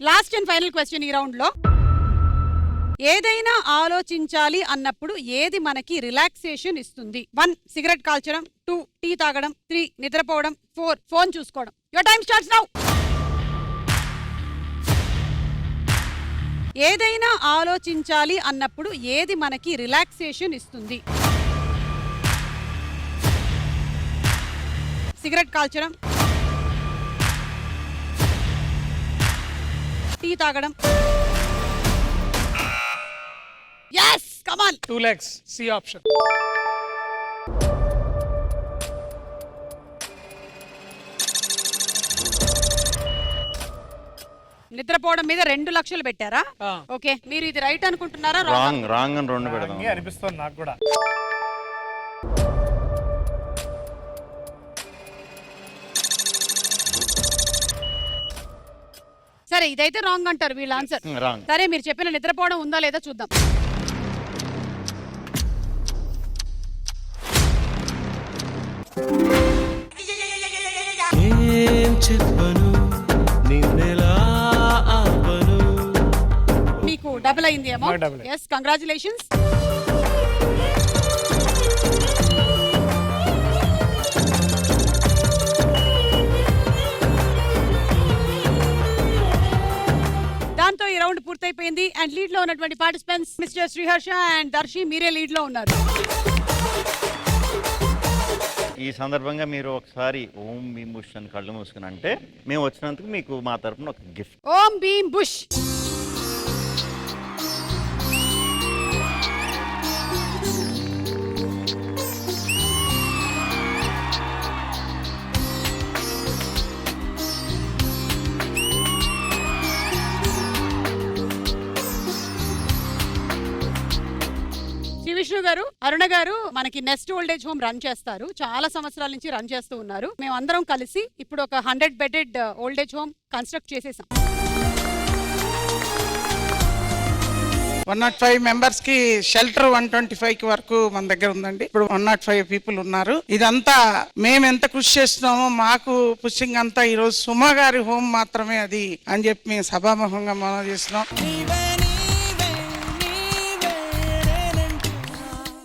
Last and final question ఈ రౌండ్ లో. ఏదైనా ఆలోచించాలి అన్నప్పుడు ఏది మనకి రిలాక్సేషన్ ఇస్తుంది? 1 సిగరెట్ కాల్చడం, 2 టీ తాగడం, 3 నిద్రపోవడం, 4 ఫోన్ చూసుకోవడం. Your time starts now. ఏదైనా ఆలోచించాలి అన్నప్పుడు ఏది మనకి రిలాక్సేషన్ ఇస్తుంది? సిగరెట్ కాల్చడం, టీ తాగడం. yes come on 2 legs, C option. నిద్రపోవడం మీద 2 లక్షలు పెట్టారా? ఓకే, మీరు ఇది రైట్ అనుకుంటున్నారా? రాంగ్ అని 2 పెడదాం అనిపిస్తుంది నాకు కూడా. సరే ఇదైతే రాంగ్ అంటారు వీళ్ళ ఆన్సర్. రాంగ్. సరే మీరు చెప్పిన నిద్రపోవడం ఉందా లేదా చూద్దాం. ఏం చెప్పను నిన్నెలా ఆపను. మీకు డబుల్ అయింది అమౌంట్. double. yes congratulations. దాంతో ఈ రౌండ్ పూర్తయిపోయింది. అండ్ లీడ్ లో ఉన్నటువంటి participants mister Sriharsha and Darshi, మీరే లీడ్ లో ఉన్నారు. ఈ సందర్భంగా మీరు ఒకసారి ఓం భీమ్ బుష్ అని కళ్ళు మూసుకుని అంటే మేము వచ్చినందుకు మీకు మా తరపున ఒక గిఫ్ట్. ఓం భీమ్ బుష్. విష్ణు గారు, అరుణ గారు మనకి నెస్ట్ ఓల్డేజ్ హోమ్ రన్ చేస్తారు. చాలా సంవత్సరాల నుంచి రన్ చేస్తూ ఉన్నారు. మేము అందరం కలిసి ఇప్పుడు ఒక 100 బెడెడ్ ఓల్డేజ్ హోమ్ కన్స్ట్రక్ట్ చేసేసాం. 105 మెంబర్స్ కి షెల్టర్ 125 కి వరకు మన దగ్గర ఉందండి. ఇప్పుడు 105 పీపుల్ ఉన్నారు. ఇదంతా మేము ఎంత కృషి చేస్తున్నామో మాకు పుషింగ్ అంతా ఈ రోజు సుమా గారి హోమ్ మాత్రమే అది అని చెప్పి మేము సభాముఖంగా మనం చేస్తున్నాం.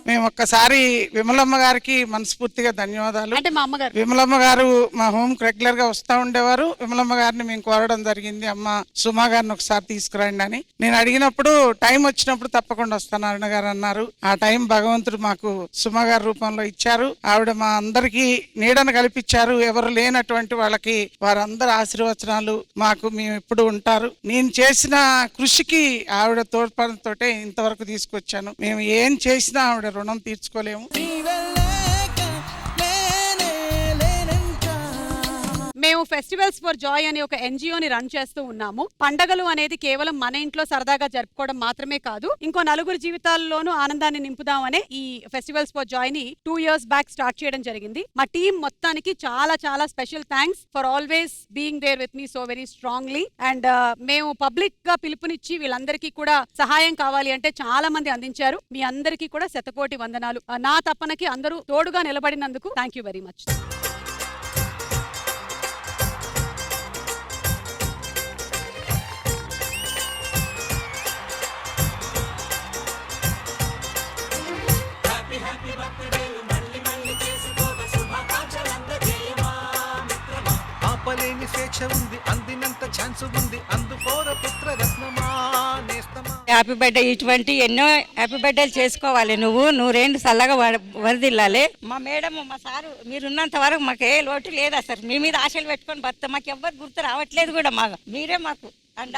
మేము ఒక్కసారి విమలమ్మ గారికి మనస్ఫూర్తిగా ధన్యవాదాలు. అంటే మా అమ్మగారు విమలమ్మ గారు మా హోమ్ కి రెగ్యులర్ గా వస్తూ ఉండేవారు. విమలమ్మ గారిని మేము కోరడం జరిగింది, అమ్మ సుమా గారిని ఒకసారి తీసుకురండి అని. నేను అడిగినప్పుడు టైం వచ్చినప్పుడు తప్పకుండా వస్తాను అరుణ గారు అన్నారు. ఆ టైం భగవంతుడు మాకు సుమా గారి రూపంలో ఇచ్చారు. ఆవిడ మా అందరికి నీడను కల్పించారు. ఎవరు లేనటువంటి వాళ్ళకి వారందరి ఆశీర్వచనాలు మాకు మేము ఇప్పుడు ఉంటారు. నేను చేసిన కృషికి ఆవిడ తోడ్పడంతోటే ఇంతవరకు తీసుకొచ్చాను. మేము ఏం చేసినా ఆవిడ రుణం తీర్చుకోలేము. మేము ఫెస్టివల్స్ ఫర్ జాయ్ అనే ఒక ఎన్జిఓని రన్ చేస్తూ ఉన్నాము. పండగలు అనేది కేవలం మన ఇంట్లో సరదాగా జరుపుకోవడం మాత్రమే కాదు, ఇంకో నలుగురు జీవితాల్లోనూ ఆనందాన్ని నింపుదామనే ఈ ఫెస్టివల్స్ ఫర్ జాయ్ ని 2 years బ్యాక్ స్టార్ట్ చేయడం జరిగింది. మా టీం మొత్తానికి చాలా చాలా special thanks for always being there with మీ సో వెరీ స్ట్రాంగ్లీ. అండ్ మేము పబ్లిక్ గా పిలుపునిచ్చి వీళ్ళందరికీ కూడా సహాయం కావాలి అంటే చాలా మంది అందించారు. మీ అందరికీ కూడా శతకోటి వందనాలు. నా తప్పనకి అందరూ తోడుగా నిలబడినందుకు థ్యాంక్ యూ వెరీ మచ్. ఆపలేని స్వేచ్ఛ ఉంది, అందినంత ఛాన్స్ ఉంది, అందుకోర పుత్ర రత్నమా నేస్తమా. Happy birthday. ఇటువంటి ఎన్నో హ్యాపీ బర్త్డేలు చేసుకోవాలి. నువ్వు నూరేండు చల్లగా వరదిల్లాలి. మా మేడం మా సారు మీరున్నంత వరకు మాకు ఏ లోటు లేదు. అసలు మీ మీద ఆశలు పెట్టుకొని బతుక మాకు ఎవ్వరు గుర్తు రావట్లేదు కూడా. మాకు మీరే మాకు అండ.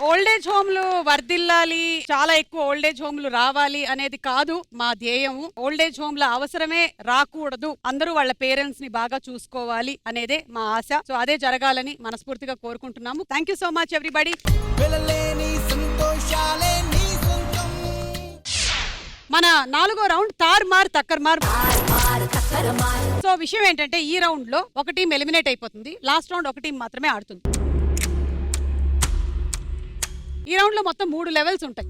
ఓల్డేజ్ హోమ్లు వర్ధిల్లాలి, చాలా ఎక్కువ ఓల్డేజ్ హోమ్లు రావాలి అనేది కాదు మా ధ్యేయము. ఓల్డేజ్ హోమ్ల అవసరమే రాకూడదు, అందరూ వాళ్ళ పేరెంట్స్ ని బాగా చూసుకోవాలి అనేదే మా ఆశ. సో అదే జరగాలని మనస్ఫూర్తిగా కోరుకుంటున్నాము. Thank you so much everybody. మన 4వ రౌండ్ తార్మార్ తక్కర్మార్. సో విషయం ఏంటంటే ఈ రౌండ్ లో ఒక టీం ఎలిమినేట్ అయిపోతుంది. లాస్ట్ రౌండ్ ఒక టీం మాత్రమే ఆడుతుంది. ఈ రౌండ్ లో మొత్తం 3 లెవెల్స్ ఉంటాయి.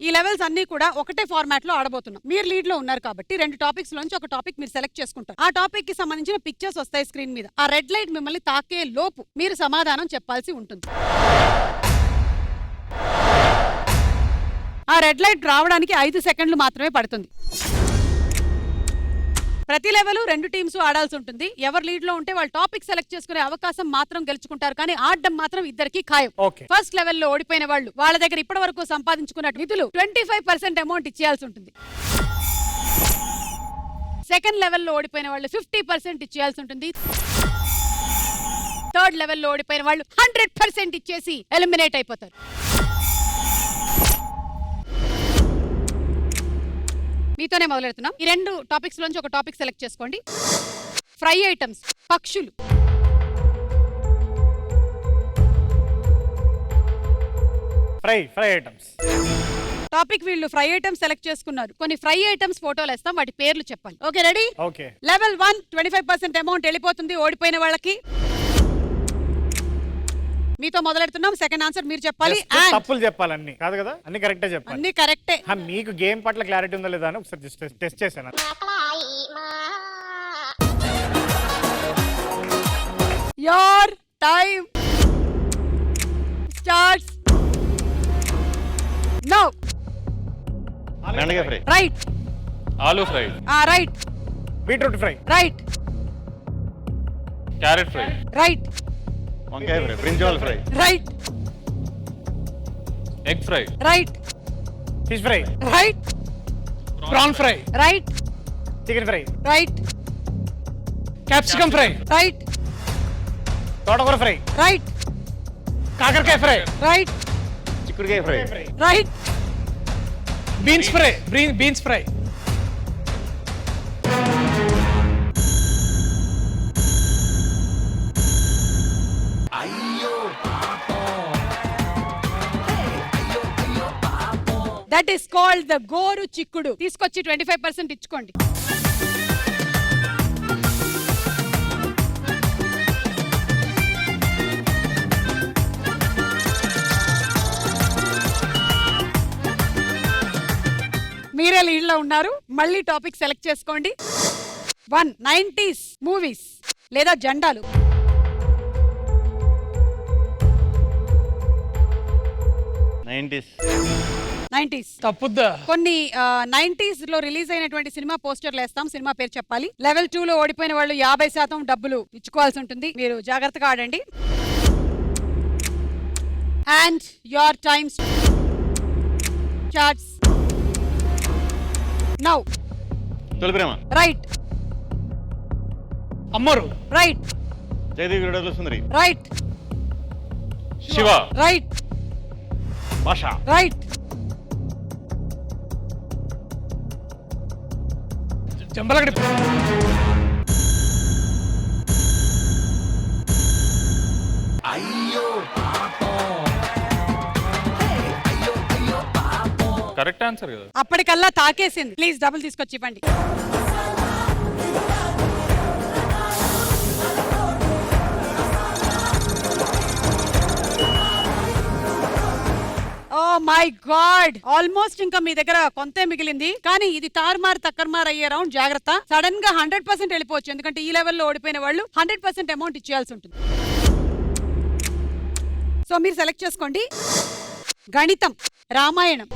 ఈ లెవెల్స్ అన్ని కూడా ఒకటే ఫార్మాట్ లో ఆడబోతున్నాం. మీరు లీడ్ లో ఉన్నారు కాబట్టి 2 టాపిక్స్ లోంచి ఒక టాపిక్ మీరు సెలెక్ట్ చేసుకుంటారు. ఆ టాపిక్ కి సంబంధించిన పిక్చర్స్ వస్తాయి స్క్రీన్ మీద. ఆ రెడ్ లైట్ మిమ్మల్ని తాకే లోపు మీరు సమాధానం చెప్పాల్సి ఉంటుంది. ఆ రెడ్ లైట్ రావడానికి 5 సెకండ్లు మాత్రమే పడుతుంది. ప్రతి లెవెల్ 2 టీమ్స్ ఆడాల్సి ఉంటుంది. ఎవరు లీడ్ లో ఉంటే వాళ్ళు టాపిక్ సెలెక్ట్ చేసుకునే అవకాశం మాత్రం గెలుచుకుంటారు, కానీ ఆడడం మాత్రం ఇద్దరికి ఖాయం. ఫస్ట్ లెవెల్ లో ఓడిపోయిన వాళ్ళు వాళ్ళ దగ్గర ఇప్పటి వరకు సంపాదించుకున్న నిధులు 25% అమౌంట్ ఇచ్చేయాల్సి ఉంటుంది. సెకండ్ లెవెల్ లో ఓడిపోయిన వాళ్ళు 50% ఇచ్చేయాల్సి ఉంటుంది. థర్డ్ లెవెల్ లో ఓడిపోయిన వాళ్ళు 100% ఇచ్చేసి ఎలిమినేట్ అయిపోతారు. మీతోనే మొదలెడుతున్నాం. ఈ 2 టాపిక్స్ లోంచి ఒక టాపిక్ సెలెక్ట్ చేసుకోండి. ఫ్రై ఐటమ్స్, పక్షులు. ఫ్రై ఐటమ్స్ టాపిక్ వీళ్ళు ఫ్రై ఐటమ్స్ సెలెక్ట్ చేసుకున్నారు. కొన్ని ఫ్రై ఐటమ్స్ ఫోటోలు వేస్తాం, వాటి పేర్లు చెప్పాలి. Okay ready? Okay. Level 1 25% amount వెళ్ళిపోతుంది ఓడిపోయిన వాళ్ళకి. మీతో మొదలెడుతున్నాం. సెకండ్ ఆన్సర్ మీరు చెప్పాలి. తప్పులు చెప్పాలి అన్ని కాదు కదా, అన్ని కరెక్టే చెప్పాలి. అన్ని కరెక్టే. మీకు గేమ్ పట్ల క్లారిటీ ఉందా లేదా అని ఒకసారి టెస్ట్ చేశాను. Your time starts now. బెండకాయ fry. Right. Aloo fry. Right. Beetroot fry. Right. Carrot fry. Right. వంకాయ fry. Brinjal fry. Right. Egg fry, right. Fish fry, right. Prawn fry, right. Chicken fry, right. Capsicum fry, right. తోటకూర fry, right. కాకరకాయ fry, right. చిక్కుడుకాయ fry, right. Beans fry, beans fry, that is called the గోరు చిక్కుడు. తీసుకొచ్చి 25% ఇచ్చుకోండి. మీరే lead లో ఉన్నారు. మళ్ళీ టాపిక్ సెలెక్ట్ చేసుకోండి. 1 90s మూవీస్ లేదా జెండాలు. 90s తప్పుద్దా? కొన్ని 90s లో రిలీజ్ అయినటువంటి సినిమా పోస్టర్లు వేస్తాం. సినిమా పేరు చెప్పాలి. లెవెల్ 2 లో ఓడిపోయిన వాళ్ళు 50% డబ్బులు ఇచ్చుకోవాల్సి ఉంటుంది. మీరు జాగ్రత్తగా ఆడండి. And your time starts now. తొలి ప్రేమ, రైట్. అమ్మరు, రైట్. జయదేవి విడుదల సుందరి, రైట్. శివ, రైట్. భాష, రైట్. చెంబలగడి, కరెక్ట్ ఆన్సర్ కదా. అప్పటికల్లా తాకేసింది. ప్లీజ్ డబ్బులు తీసుకొచ్చి ఇవ్వండి. ఓ మై గాడ్, ఆల్మోస్ట్ ఇంకా మీ దగ్గర కొంతే మిగిలింది. కానీ ఇది తారుమారు తక్కర్మారు అయ్యే రౌండ్. జాగ్రత్త. సడన్ గా 100% వెళ్ళిపోవచ్చు. ఎందుకంటే ఈ లెవెల్లో ఓడిపోయిన వాళ్ళు 100% అమౌంట్ ఇచ్చేయాల్సి ఉంటుంది. సో మీరు సెలెక్ట్ చేసుకోండి. గణితం, రామాయణం.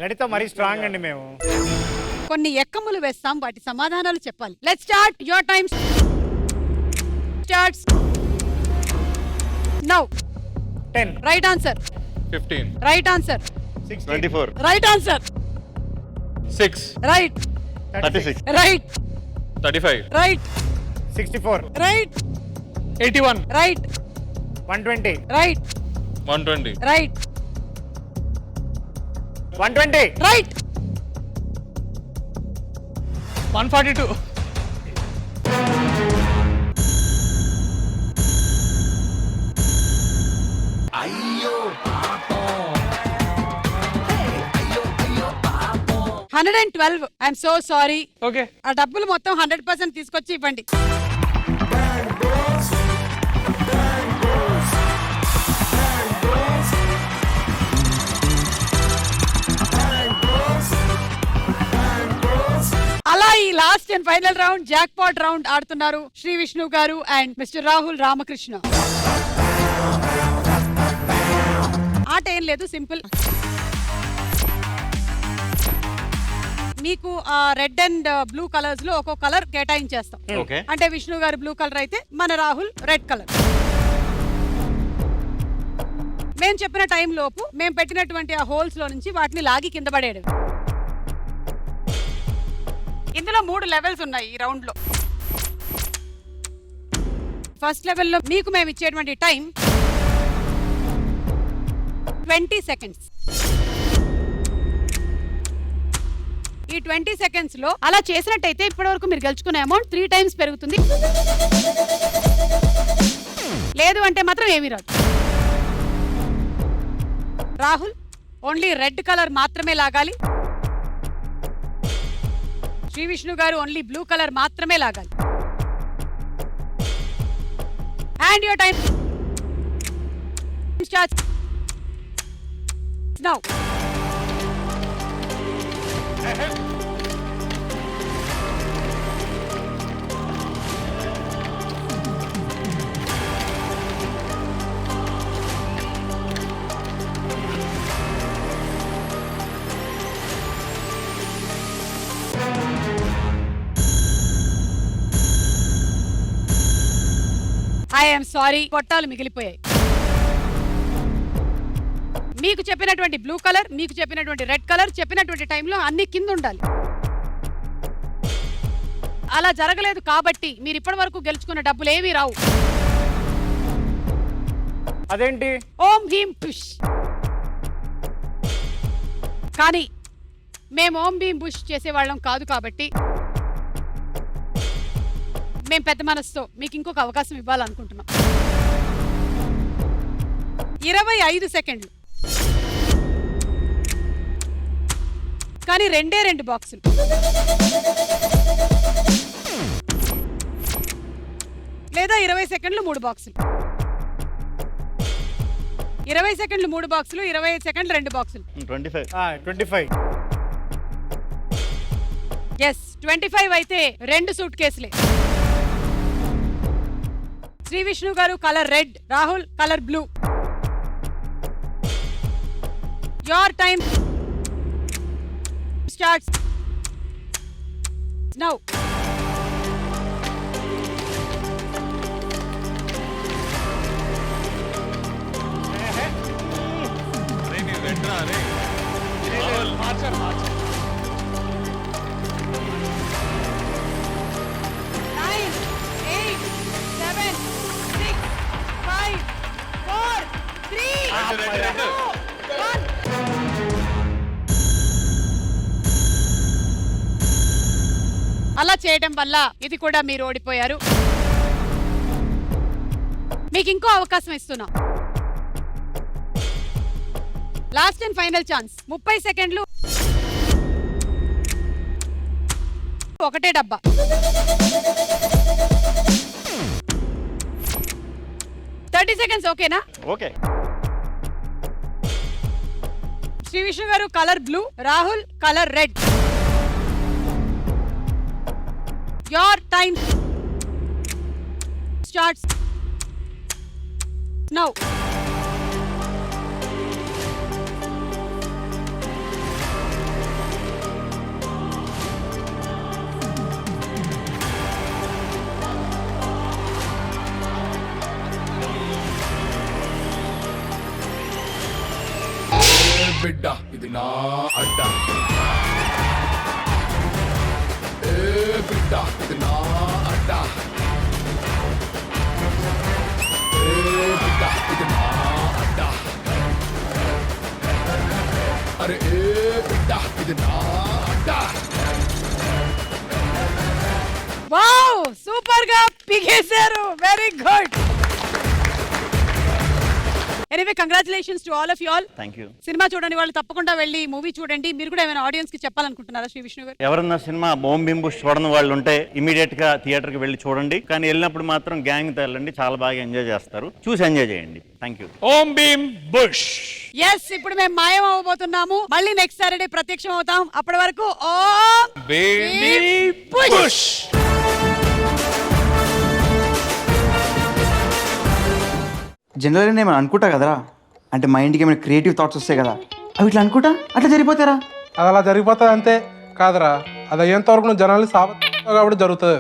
గణితం మరీ స్ట్రాంగ్ అండి మేము. కొన్ని ఎక్కములు వేస్తాం, వాటి సమాధానాలు చెప్పాలి. Let's start. Your time starts now. 10, right answer. 15, right answer. 24, right answer. 6, right. 36, right. 35, right. 64, right. 81, right. 120, right. 120, right. 120, right. 142, 112. I'm so sorry. Okay. ఆ డబ్బులు మొత్తం 100% తీసుకొచ్చి ఇవ్వండి. అలా ఈ last and final round jackpot round ఆడుతున్నారు శ్రీ విష్ణు గారు and mister Rahul Ramakrishna. ఆట ఏం లేదు, సింపుల్. మీకు రెడ్ అండ్ బ్లూ కలర్స్ లో ఒక్కో కలర్ కేటాయించేస్తాం. ఓకే. అంటే విష్ణు గారు బ్లూ కలర్ అయితే మన రాహుల్ రెడ్ కలర్. మేము చెప్పిన టైం లోపు మేము పెట్టినటువంటి ఆ హోల్స్ లో నుంచి వాటిని లాగి కింద పడేయడం. ఇందులో 3 లెవెల్స్ ఉన్నాయి ఈ రౌండ్ లో. ఫస్ట్ లెవెల్లో మీకు మేము ఇచ్చేటువంటి టైం 20 seconds. ఈ 20 seconds లో అలా చేసినట్టయితే ఇప్పటి వరకు మీరు గెలుచుకునే అమౌంట్ 3 times పెరుగుతుంది. లేదు అంటే మాత్రం ఏమీ రాదు. రాహుల్ ఓన్లీ రెడ్ కలర్ మాత్రమే లాగాలి. శ్రీ విష్ణు గారు ఓన్లీ బ్లూ కలర్ మాత్రమే లాగాలి. And your time starts now. I'm sorry, కొట్టాలు మిగిలిపోయాయి. మీకు చెప్పినటువంటి బ్లూ కలర్, మీకు చెప్పినటువంటి రెడ్ కలర్, చెప్పినటువంటి టైంలో అన్ని కింద ఉండాలి. అలా జరగలేదు కాబట్టి మీరు ఇప్పటి వరకు గెలుచుకున్న డబ్బులు ఏమీ రావు. అదేంటి? ఓం భీం పుష్. కానీ మేము ఓం భీం పుష్ చేసేవాళ్ళం కాదు కాబట్టి మేము పెద్ద మనసుతో మీకు ఇంకొక అవకాశం ఇవ్వాలనుకుంటున్నాం. 25 సెకండ్లు, కానీ 2 బాక్సులు. లేదా 20 సెకండ్లు 3 బాక్సులు. 20 సెకండ్లు 3 బాక్సులు, 25 సెకండ్లు 2 బాక్సులు. 25. ఎస్, 25 అయితే 2 సూట్ కేసులే. శ్రీ విష్ణు గారు colour red, Rahul colour blue. Your time starts now. అలా చేయడం వల్ల ఇది కూడా మీరు ఓడిపోయారు. మీకు ఇంకో అవకాశం ఇస్తున్నా. Last and final chance. 30 సెకండ్లు, ఒకటే డబ్బా. సెకండ్స్ ఓకేనా? ఓకే. శ్రీ విష్ణు గారు colour blue, Rahul colour red. Your time starts now. బిడ్డ ఇది నా అడ్డ, ఏ బిడ్డ ఇది నా అడ్డ, ఏ బిడ్డ ఇది నా అడ్డ, అరే ఏ బిడ్డ ఇది నా అడ్డ. వావ్, సూపర్ గా పిగేశారు. Very good. Anyway, congratulations to all of you all. Thank you. సినిమా చూడండి వాళ్ళు తప్పకుండా వెళ్ళి మూవీ చూడండి. మీరు కూడా ఏమైనా ఆడియన్స్ కి చెప్పాలనుకుంటున్నారా శ్రీ విష్ణు గారు? ఎవరన్నా సినిమా ఓం భీం బుష్ చూడని వాళ్ళు ఉంటే ఇమీడియట్ గా థియేటర్ కి వెళ్ళి చూడండి. కానీ వెళ్ళినప్పుడు మాత్రం గ్యాంగ్ తో వెళ్ళండి, చాలా బాగా ఎంజాయ్ చేస్తారు. చూసి ఎంజాయ్ చేయండి. థాంక్యూ. ఓం భీం బుష్. ఎస్, ఇప్పుడు మేము మాయం అవ్వబోతున్నాము. మళ్ళీ నెక్స్ట్ సాటర్డే ప్రత్యక్షం అవుతాం. అప్పటి వరకు ఓం భీం బుష్. జనరల్గా నేను అనుకుంటా కదరా, అంటే మైండ్కి ఏమైనా క్రియేటివ్ థాట్స్ వస్తాయి కదా, అవి ఇట్లా అనుకుంటా అట్లా జరిగిపోతారా? అది అలా జరిగిపోతుంది అంతే కాదురా, అది అయ్యేంత వరకు నువ్వు జనాలు కాబట్టి జరుగుతుంది.